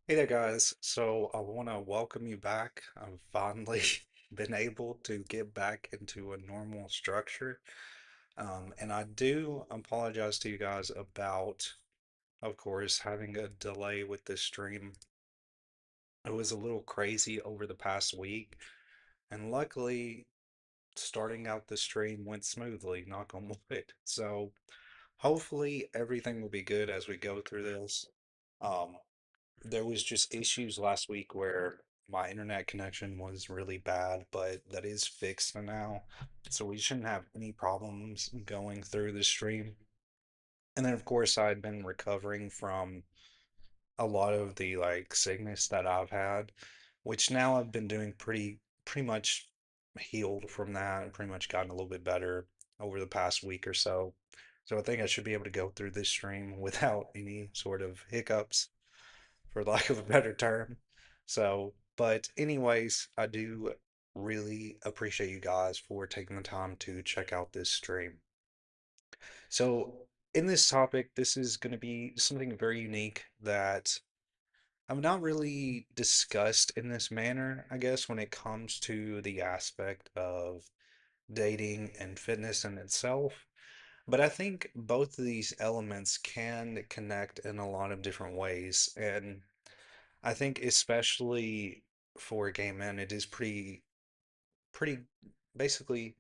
Hey there, guys. So I want to welcome you back. I've finally been able to get back into a normal structure. And I do apologize to you guys about, of course, having a delay with this stream. It was a little crazy over the past week, and luckily, starting out the stream went smoothly, knock on wood. So hopefully everything will be good as we go through this. Um, There was just issues last week where my internet connection was really bad, but that is fixed now. So we shouldn't have any problems going through the stream. And then of course I'd been recovering from a lot of the sickness that I've had, which now I've been doing pretty much healed from that and pretty much gotten a little bit better over the past week or so. So I think I should be able to go through this stream without any sort of hiccups, for lack of a better term. So, but anyways, I do really appreciate you guys for taking the time to check out this stream. So, in this topic, this is going to be something very unique that I've not really discussed in this manner, I guess, when it comes to the aspect of dating and fitness in itself. But I think both of these elements can connect in a lot of different ways. And I think especially for gay men, it is pretty basically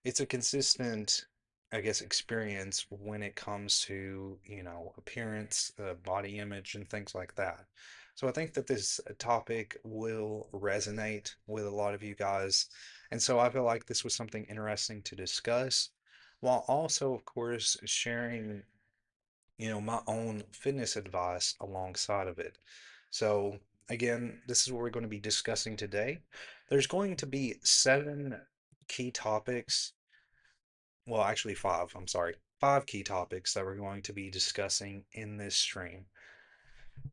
it's a consistent, I guess, experience when it comes to, appearance, body image, and things like that. So I think that this topic will resonate with a lot of you guys. And so I feel like this was something interesting to discuss, while also, of course, sharing my own fitness advice alongside of it. So, again, this is what we're going to be discussing today. There's going to be seven key topics. Well, actually, five. I'm sorry. Five key topics that we're going to be discussing in this stream.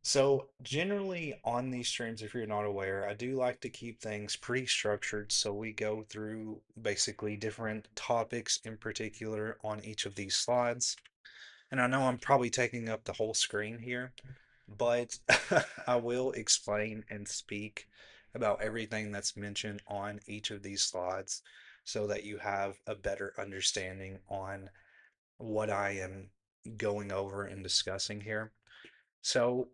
So, generally on these streams, if you're not aware, I do like to keep things pretty structured. So, we go through basically different topics in particular on each of these slides. And I know I'm probably taking up the whole screen here, but I will explain and speak about everything that's mentioned on each of these slides so that you have a better understanding on what I am going over and discussing here. So,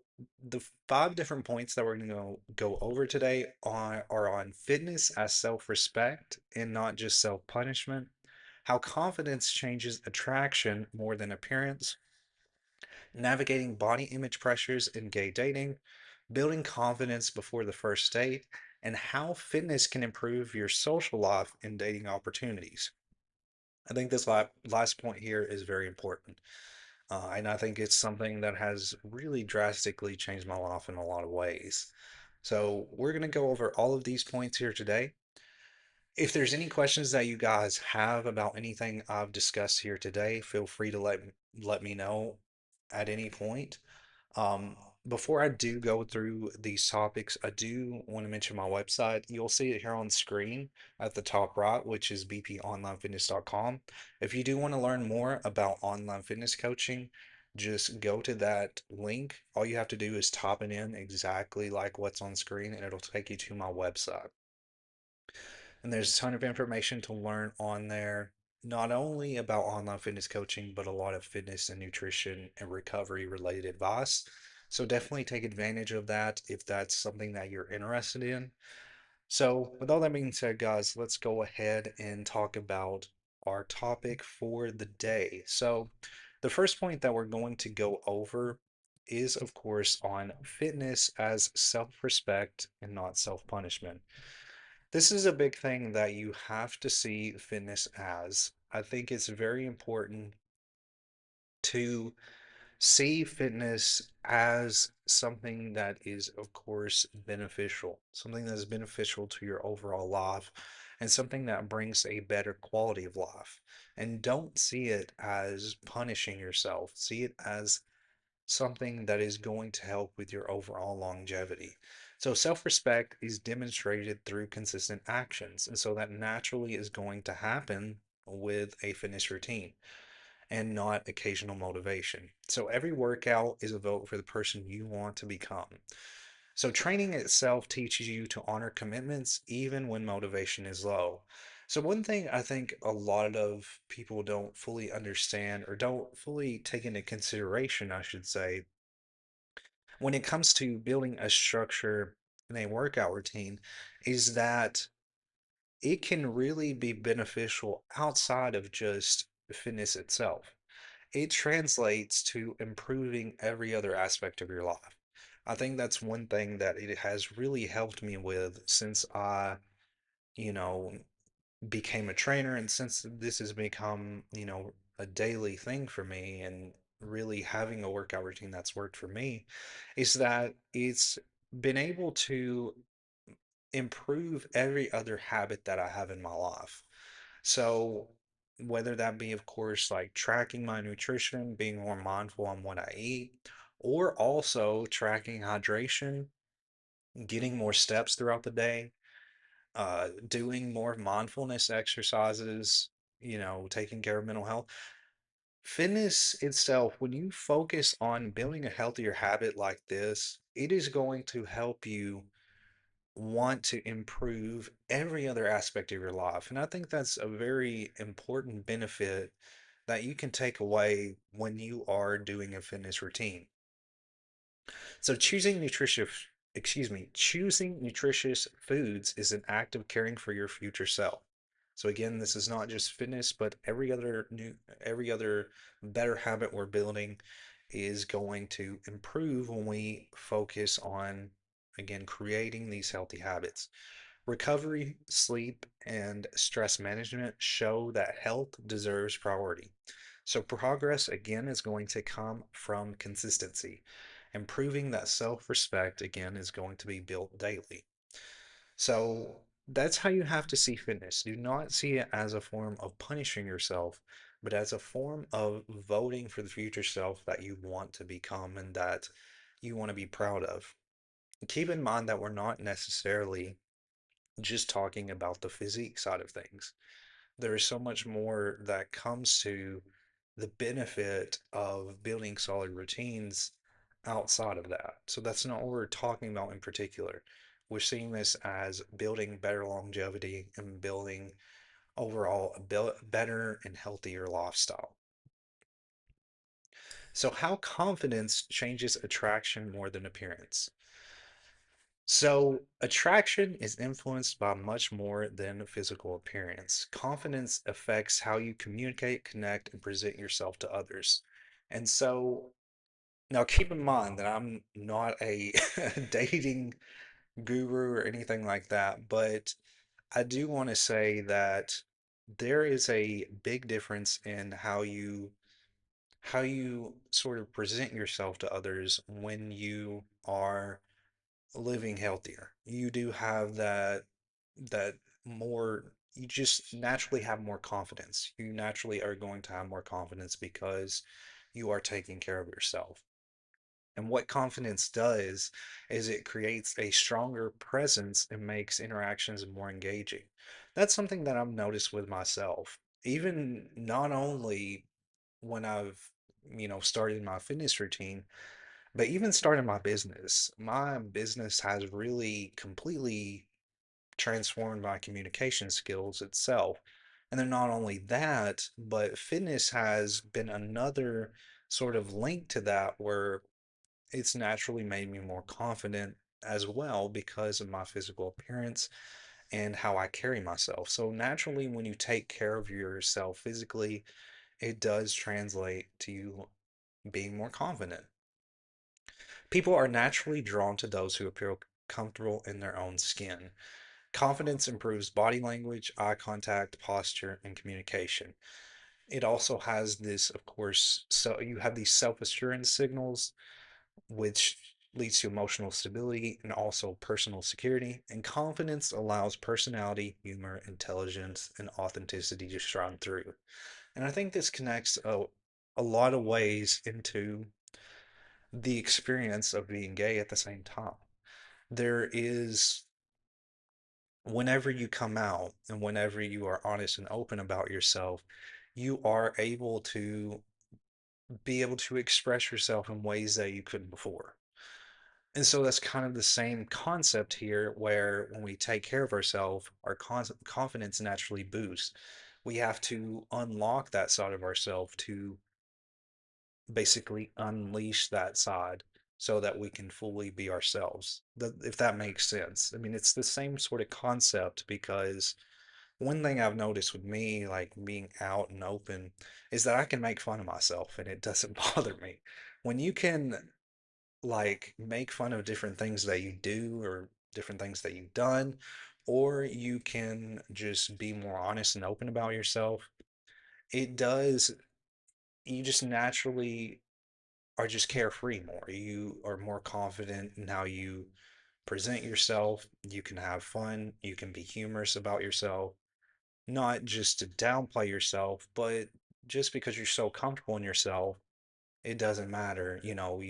the five different points that we're going to go over today are on fitness as self-respect and not just self-punishment, how confidence changes attraction more than appearance, navigating body image pressures in gay dating, building confidence before the first date, and how fitness can improve your social life and dating opportunities. I think this last point here is very important. And I think it's something that has really drastically changed my life in a lot of ways. So, we're going to go over all of these points here today. If there's any questions that you guys have about anything I've discussed here today, feel free to let me know at any point. Um, Before I do go through these topics, I do want to mention my website. You'll see it here on screen at the top right, which is bponlinefitness.com. If you do want to learn more about online fitness coaching, just go to that link. All you have to do is type it in exactly like what's on screen, and it'll take you to my website. And there's a ton of information to learn on there, not only about online fitness coaching, but a lot of fitness and nutrition and recovery related advice. So definitely take advantage of that if that's something that you're interested in. So, with all that being said, guys, let's go ahead and talk about our topic for the day. So, the first point that we're going to go over is, of course, on fitness as self respect and not self punishment. This is a big thing that you have to see fitness as. I think it's very important to see fitness as something that is, of course, beneficial, something that is beneficial to your overall life, and something that brings a better quality of life. And don't see it as punishing yourself, see it as something that is going to help with your overall longevity. So, self respect is demonstrated through consistent actions. And so, that naturally is going to happen with a fitness routine and not occasional motivation. So, every workout is a vote for the person you want to become. So training itself teaches you to honor commitments even when motivation is low. So one thing I think a lot of people don't fully understand or don't fully take into consideration, I should say, when it comes to building a structure in a workout routine is that it can really be beneficial outside of just fitness itself. It translates to improving every other aspect of your life. I think that's one thing that it has really helped me with since I, you know, became a trainer and since this has become, a daily thing for me and really having a workout routine that's worked for me is that it's been able to improve every other habit that I have in my life. So, whether that be, of course, like tracking my nutrition, being more mindful on what I eat, or also tracking hydration, getting more steps throughout the day, doing more mindfulness exercises, taking care of mental health. Fitness itself, when you focus on building a healthier habit like this, it is going to help you want to improve every other aspect of your life. And I think that's a very important benefit that you can take away when you are doing a fitness routine. So choosing nutritious foods is an act of caring for your future self. So again, this is not just fitness, but every other better habit we're building is going to improve when we focus on, again, creating these healthy habits. Recovery, sleep, and stress management show that health deserves priority. So, progress again is going to come from consistency. And proving that self respect again is going to be built daily. So, that's how you have to see fitness. Do not see it as a form of punishing yourself, but as a form of voting for the future self that you want to become and that you want to be proud of. Keep in mind that we're not necessarily just talking about the physique side of things. There is so much more that comes to the benefit of building solid routines outside of that. So that's not what we're talking about in particular. We're seeing this as building better longevity and building overall a better and healthier lifestyle. So, how confidence changes attraction more than appearance. So, attraction is influenced by much more than physical appearance. Confidence affects how you communicate, connect, and present yourself to others. And so, now keep in mind that I'm not a dating guru or anything like that, but I do want to say that there is a big difference in how you sort of present yourself to others when you are living healthier. You do have that more you just naturally have more confidence. You naturally are going to have more confidence because you are taking care of yourself. And what confidence does is it creates a stronger presence and makes interactions more engaging. That's something that I've noticed with myself. Even not only when I've, started my fitness routine, but even starting my business. My business has really completely transformed my communication skills itself. And then not only that, but fitness has been another sort of link to that where it's naturally made me more confident as well because of my physical appearance and how I carry myself. So naturally, when you take care of yourself physically, it does translate to you being more confident. People are naturally drawn to those who appear comfortable in their own skin. Confidence improves body language, eye contact, posture, and communication. It also has this, of course, so you have these self-assurance signals, which leads to emotional stability and also personal security. And confidence allows personality, humor, intelligence, and authenticity to shine through. And I think this connects a lot of ways into the experience of being gay at the same time. There is, whenever you come out and whenever you are honest and open about yourself, you are able to be able to express yourself in ways that you couldn't before. And so that's kind of the same concept here, where when we take care of ourselves, our confidence naturally boosts. We have to unlock that side of ourselves to basically unleash that side so that we can fully be ourselves. If that makes sense. I mean, it's the same sort of concept because one thing I've noticed with me, like being out and open, is that I can make fun of myself and it doesn't bother me. When you can like make fun of different things that you do or different things that you've done, or you can just be more honest and open about yourself, it does, you just naturally are just carefree more. You are more confident in how you present yourself. You can have fun. You can be humorous about yourself, not just to downplay yourself, but just because you're so comfortable in yourself, it doesn't matter. You know,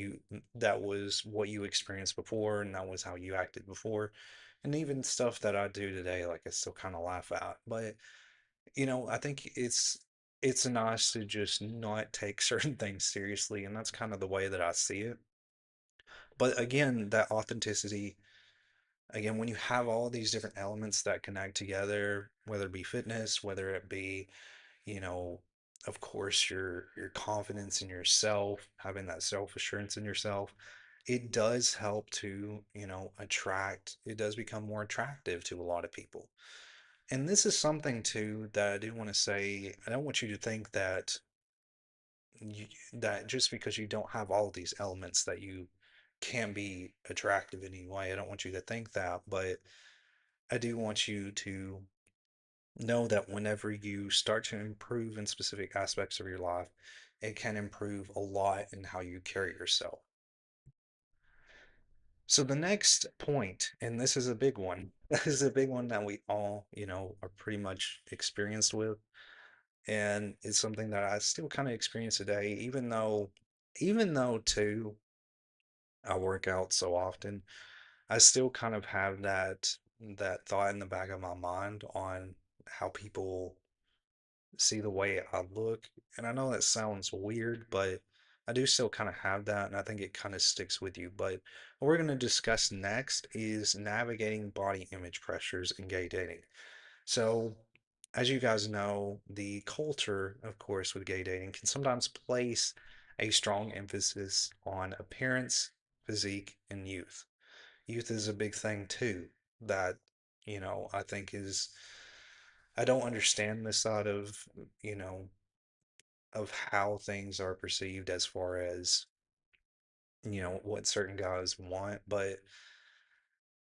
that was what you experienced before, and that was how you acted before. And even stuff that I do today, like I still kind of laugh at. But I think it's nice to just not take certain things seriously, and that's kind of the way that I see it. But again, that authenticity, again, when you have all these different elements that connect together, whether it be fitness, whether it be, you know, of course, your confidence in yourself, having that self-assurance in yourself, it does help to, attract, it does become more attractive to a lot of people. And this is something too that I do want to say, I don't want you to think that you, that just because you don't have all of these elements that you can be attractive in any way. I don't want you to think that, but I do want you to know that whenever you start to improve in specific aspects of your life, it can improve a lot in how you carry yourself. So the next point, and this is a big one, this is a big one that we all, are pretty much experienced with, and it's something that I still kind of experience today, even though too, I work out so often, I still kind of have that thought in the back of my mind on how people see the way I look. And I know that sounds weird, but I do still kind of have that, and I think it kind of sticks with you. But what we're going to discuss next is navigating body image pressures in gay dating. So, as you guys know, the culture, of course, with gay dating can sometimes place a strong emphasis on appearance, physique, and youth. Youth is a big thing too, that, I think is, I don't understand this side you know, of how things are perceived as far as, what certain guys want, but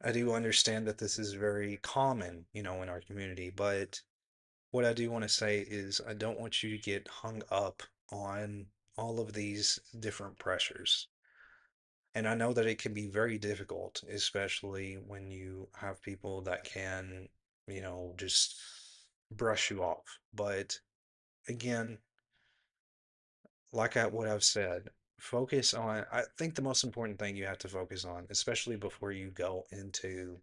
I do understand that this is very common, in our community. But what I do want to say is I don't want you to get hung up on all of these different pressures. And I know that it can be very difficult, especially when you have people that can, just brush you off. But again, what I've said, focus on, I think the most important thing you have to focus on, especially before you go into,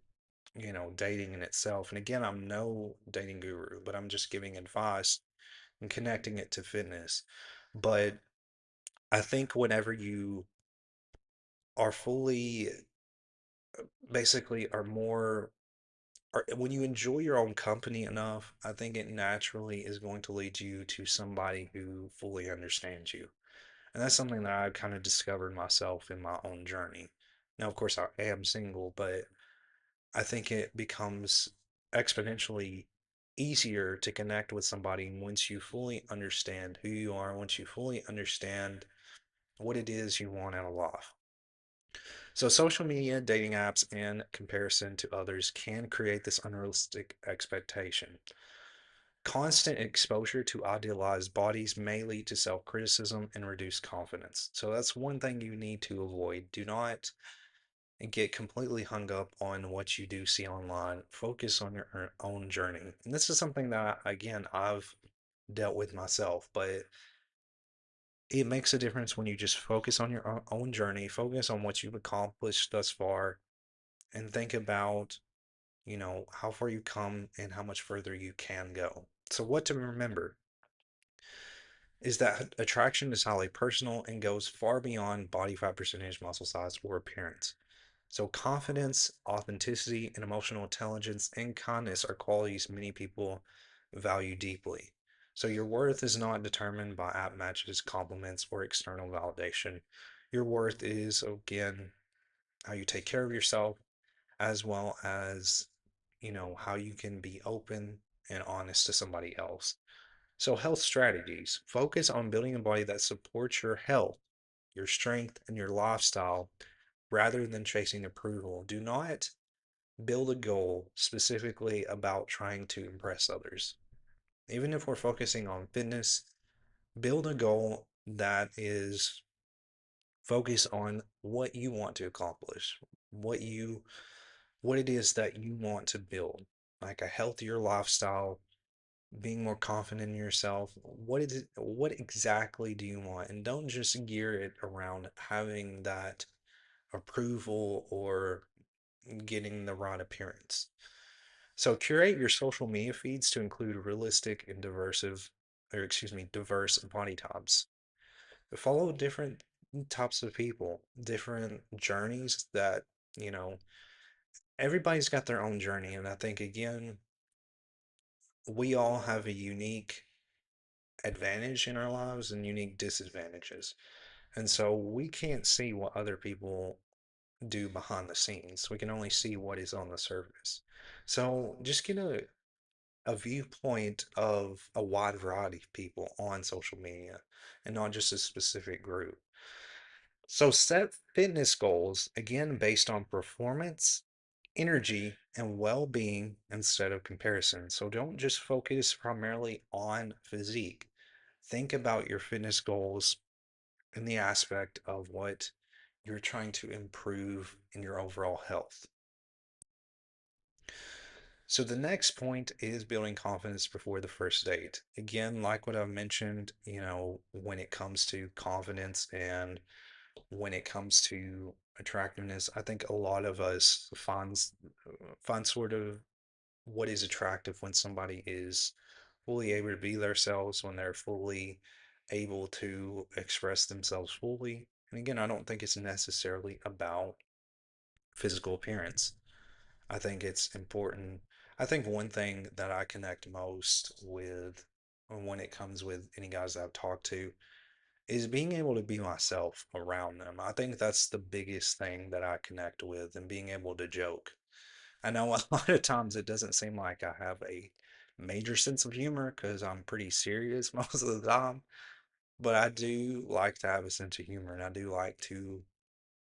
dating in itself. And again, I'm no dating guru, but I'm just giving advice and connecting it to fitness. But I think whenever you are fully, basically, are more, or when you enjoy your own company enough, I think it naturally is going to lead you to somebody who fully understands you. And that's something that I've kind of discovered myself in my own journey. Now, of course, I am single, but I think it becomes exponentially easier to connect with somebody once you fully understand who you are, once you fully understand what it is you want out of life. So, social media, dating apps, and comparison to others can create this unrealistic expectation. Constant exposure to idealized bodies may lead to self criticism and reduced confidence. So, that's one thing you need to avoid. Do not get completely hung up on what you do see online. Focus on your own journey. And this is something that, again, I've dealt with myself, but it makes a difference when you just focus on your own journey, focus on what you've accomplished thus far, and think about, how far you come and how much further you can go. So, what to remember is that attraction is highly personal and goes far beyond body fat percentage, muscle size, or appearance. So, confidence, authenticity, and emotional intelligence and kindness are qualities many people value deeply. So, your worth is not determined by app matches, compliments, or external validation. Your worth is, again, how you take care of yourself, as well as, how you can be open and honest to somebody else. So, health strategies focus on building a body that supports your health, your strength, and your lifestyle rather than chasing approval. Do not build a goal specifically about trying to impress others. Even if we're focusing on fitness, build a goal that is focused on what you want to accomplish, what you what it is that you want to build, like a healthier lifestyle, being more confident in yourself. What is it, what exactly do you want? And don't just gear it around having that approval or getting the right appearance. So curate your social media feeds to include realistic and diverse body types. Follow different types of people, different journeys that, you know, everybody's got their own journey. And I think, again, we all have a unique advantage in our lives and unique disadvantages. And so we can't see what other people do behind the scenes. We can only see what is on the surface. So just get a viewpoint of a wide variety of people on social media and not just a specific group. So set fitness goals again based on performance, energy, and well-being instead of comparison. So don't just focus primarily on physique. Think about your fitness goals in the aspect of what you're trying to improve in your overall health. So the next point is building confidence before the first date. Again, like what I've mentioned, when it comes to confidence and when it comes to attractiveness, I think a lot of us find sort of what is attractive when somebody is fully able to be themselves, when they're fully able to express themselves fully. And again, I don't think it's necessarily about physical appearance. I think it's important. I think one thing that I connect most with when it comes with any guys that I've talked to is being able to be myself around them. I think that's the biggest thing that I connect with, and being able to joke. I know a lot of times it doesn't seem like I have a major sense of humor because I'm pretty serious most of the time, but I do like to have a sense of humor, and I do like to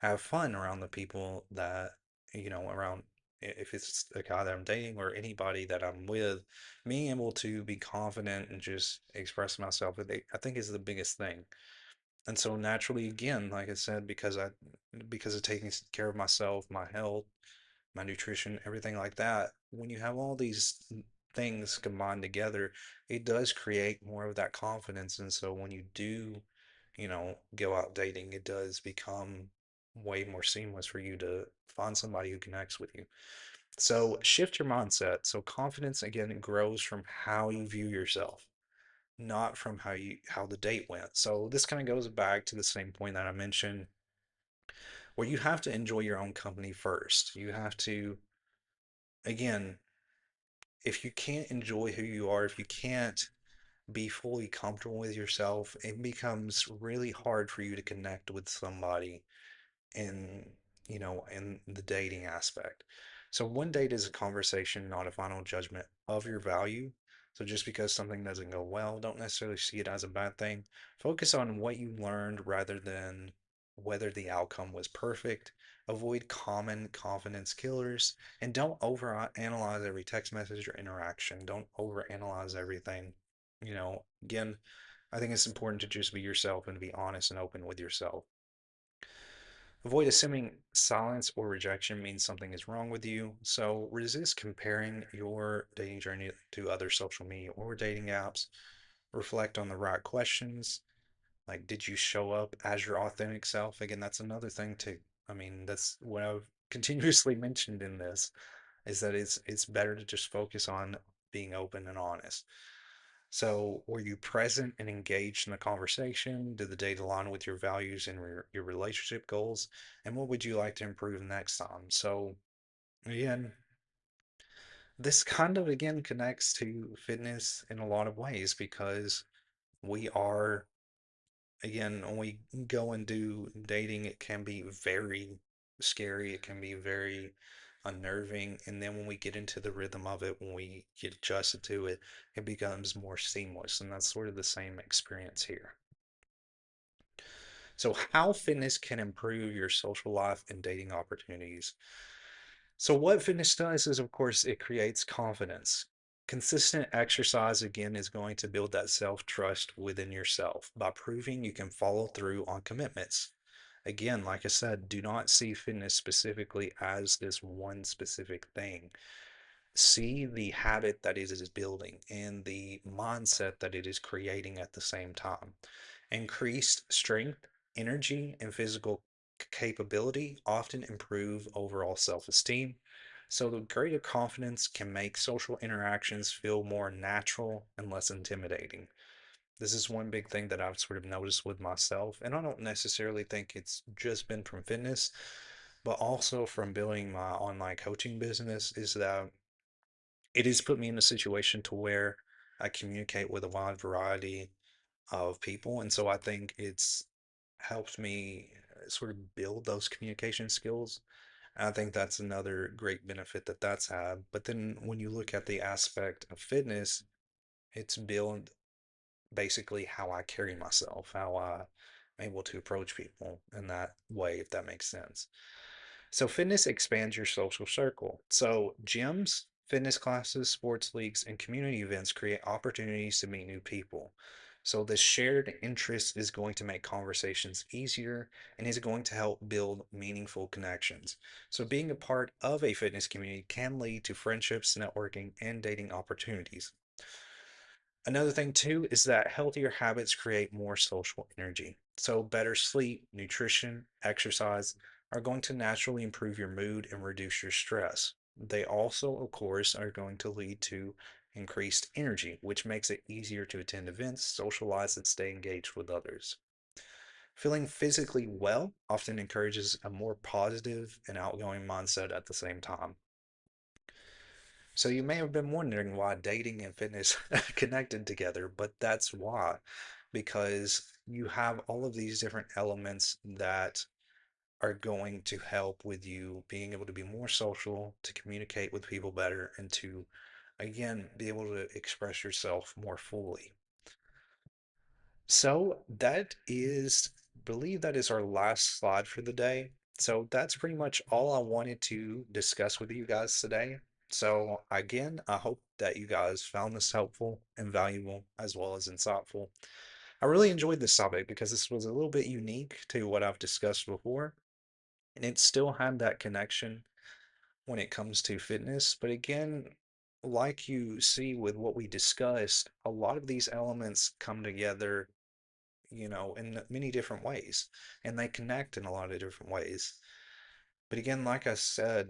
have fun around the people that, around, if it's a guy that I'm dating or anybody that I'm with, being able to be confident and just express myself, I think is the biggest thing. And so naturally, again, like I said, because of taking care of myself, my health, my nutrition, everything like that, when you have all these things combined together, it does create more of that confidence. And so when you do, go out dating, it does become way more seamless for you to find somebody who connects with you. So shift your mindset. So confidence again grows from how you view yourself, not from how the date went. So this kind of goes back to the same point that I mentioned, where you have to enjoy your own company first. You have to, again, if you can't enjoy who you are, if you can't be fully comfortable with yourself, it becomes really hard for you to connect with somebody in, in the dating aspect. So one date is a conversation, not a final judgment of your value. So just because something doesn't go well, don't necessarily see it as a bad thing. Focus on what you learned rather than whether the outcome was perfect. Avoid common confidence killers and don't overanalyze every text message or interaction. Don't overanalyze everything. Again, I think it's important to just be yourself and be honest and open with yourself. Avoid assuming silence or rejection means something is wrong with you. So resist comparing your dating journey to other social media or dating apps. Reflect on the right questions. Like, did you show up as your authentic self? Again, that's another thing too. I mean, that's what I've continuously mentioned in this, is that it's better to just focus on being open and honest. So, were you present and engaged in the conversation? Did the date align with your values and your relationship goals? And what would you like to improve next time? So, again, this kind of again connects to fitness in a lot of ways because we are, again, when we go and do dating, it can be very scary, it can be very unnerving, and then when we get into the rhythm of it, when we get adjusted to it, it becomes more seamless, and that's sort of the same experience here. So, how fitness can improve your social life and dating opportunities. So, what fitness does is, of course, it creates confidence. Consistent exercise, again, is going to build that self trust within yourself by proving you can follow through on commitments. Again, like I said, do not see fitness specifically as this one specific thing. See the habit that it is building and the mindset that it is creating at the same time. Increased strength, energy, and physical capability often improve overall self esteem. So, the greater confidence can make social interactions feel more natural and less intimidating. This is one big thing that I've sort of noticed with myself. And I don't necessarily think it's just been from fitness, but also from building my online coaching business, is that it has put me in a situation to where I communicate with a wide variety of people. And so I think it's helped me sort of build those communication skills. And I think that's another great benefit that that's had. But then when you look at the aspect of fitness, it's built basically how I carry myself, how I'm able to approach people in that way, if that makes sense. So, fitness expands your social circle. So, gyms, fitness classes, sports leagues, and community events create opportunities to meet new people. So, this shared interest is going to make conversations easier and is going to help build meaningful connections. So, being a part of a fitness community can lead to friendships, networking, and dating opportunities. Another thing too is that healthier habits create more social energy. So better sleep, nutrition, exercise are going to naturally improve your mood and reduce your stress. They also, of course, are going to lead to increased energy, which makes it easier to attend events, socialize, and stay engaged with others. Feeling physically well often encourages a more positive and outgoing mindset at the same time. So you may have been wondering why dating and fitness connected together, but that's why, because you have all of these different elements that are going to help with you being able to be more social, to communicate with people better, and to, again, be able to express yourself more fully. So that is, believe that is our last slide for the day. So that's pretty much all I wanted to discuss with you guys today. So again, I hope that you guys found this helpful and valuable as well as insightful. I really enjoyed this topic because this was a little bit unique to what I've discussed before, and it still had that connection when it comes to fitness. But again, like you see with what we discussed, a lot of these elements come together, in many different ways, and they connect in a lot of different ways. But again, like I said,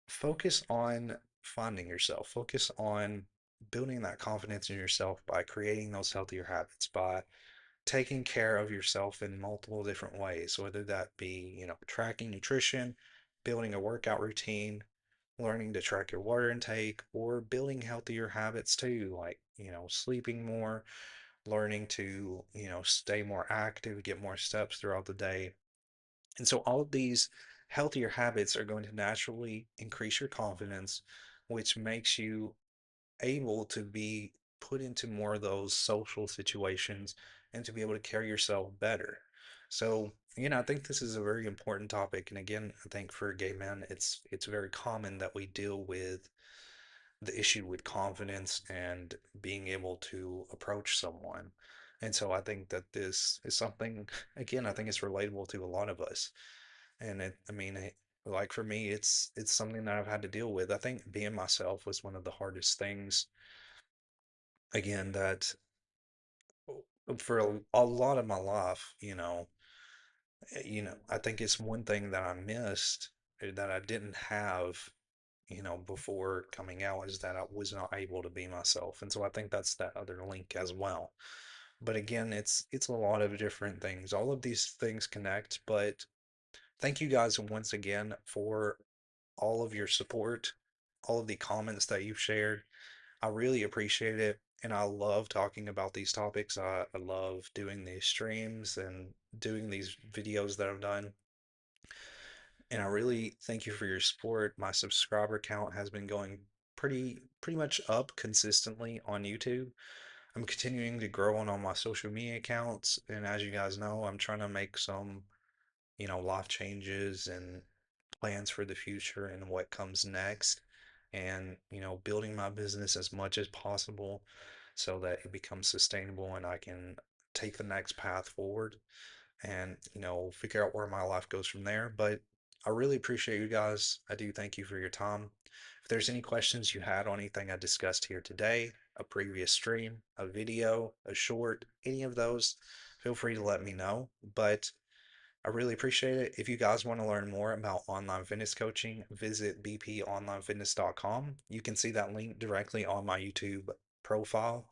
focus on finding yourself, focus on building that confidence in yourself by creating those healthier habits, by taking care of yourself in multiple different ways, whether that be, tracking nutrition, building a workout routine, learning to track your water intake, or building healthier habits too, like, sleeping more, learning to, stay more active, get more steps throughout the day. And so all of these healthier habits are going to naturally increase your confidence, which makes you able to be put into more of those social situations and to be able to carry yourself better. So, I think this is a very important topic. And again, I think for gay men, it's very common that we deal with the issue with confidence and being able to approach someone. And so I think that this is something, again, I think it's relatable to a lot of us. And like for me, it's something that I've had to deal with. I think being myself was one of the hardest things, again, that for a lot of my life, I think it's one thing that I missed, that I didn't have before coming out is that I was not able to be myself. And so I think that's that other link as well. But again, it's a lot of different things. All of these things connect, but thank you guys once again for all of your support, all of the comments that you've shared. I really appreciate it. And I love talking about these topics. I love doing these streams and doing these videos that I've done. And I really thank you for your support. My subscriber count has been going pretty much up consistently on YouTube. I'm continuing to grow on all my social media accounts, and as you guys know, I'm trying to make some, life changes and plans for the future and what comes next, and building my business as much as possible so that it becomes sustainable and I can take the next path forward and figure out where my life goes from there. But I really appreciate you guys. I do thank you for your time. If there's any questions you had on anything I discussed here today, a previous stream, a video, a short, any of those, feel free to let me know. But I really appreciate it. If you guys want to learn more about online fitness coaching, visit bponlinefitness.com. You can see that link directly on my YouTube profile.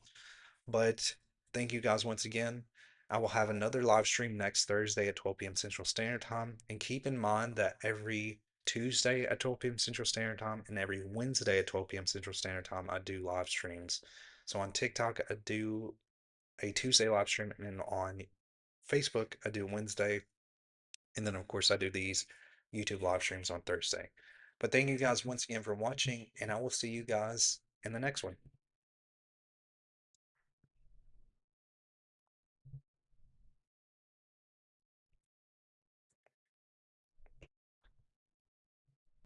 But thank you guys once again. I will have another live stream next Thursday at 12 p.m. Central Standard Time. And keep in mind that every Tuesday at 12 p.m. Central Standard Time and every Wednesday at 12 p.m. Central Standard Time, I do live streams. So on TikTok, I do a Tuesday live stream, and on Facebook, I do Wednesday. And then, of course, I do these YouTube live streams on Thursday. But thank you guys once again for watching, and I will see you guys in the next one.